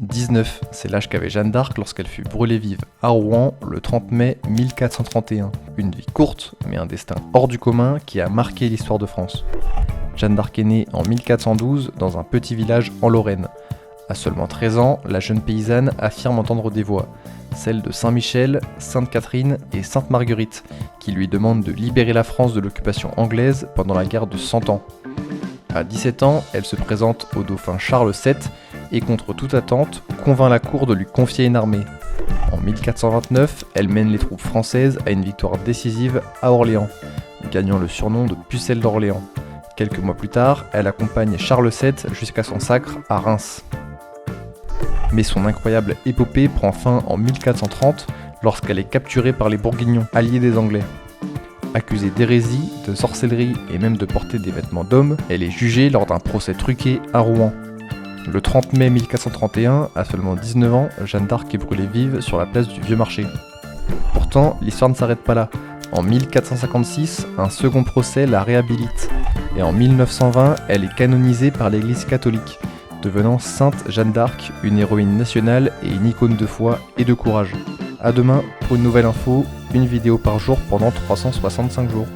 19, c'est l'âge qu'avait Jeanne d'Arc lorsqu'elle fut brûlée vive à Rouen le 30 mai 1431. Une vie courte, mais un destin hors du commun qui a marqué l'histoire de France. Jeanne d'Arc est née en 1412 dans un petit village en Lorraine. À seulement 13 ans, la jeune paysanne affirme entendre des voix, celles de Saint-Michel, Sainte-Catherine et Sainte-Marguerite, qui lui demandent de libérer la France de l'occupation anglaise pendant la guerre de 100 ans. À 17 ans, elle se présente au dauphin Charles VII et contre toute attente, convainc la cour de lui confier une armée. En 1429, elle mène les troupes françaises à une victoire décisive à Orléans, gagnant le surnom de Pucelle d'Orléans. Quelques mois plus tard, elle accompagne Charles VII jusqu'à son sacre à Reims. Mais son incroyable épopée prend fin en 1430 lorsqu'elle est capturée par les Bourguignons, alliés des Anglais. Accusée d'hérésie, de sorcellerie et même de porter des vêtements d'homme, elle est jugée lors d'un procès truqué à Rouen. Le 30 mai 1431, à seulement 19 ans, Jeanne d'Arc est brûlée vive sur la place du Vieux Marché. Pourtant, l'histoire ne s'arrête pas là. En 1456, un second procès la réhabilite. Et en 1920, elle est canonisée par l'Église catholique, devenant Sainte Jeanne d'Arc, une héroïne nationale et une icône de foi et de courage. A demain pour une nouvelle info, une vidéo par jour pendant 365 jours.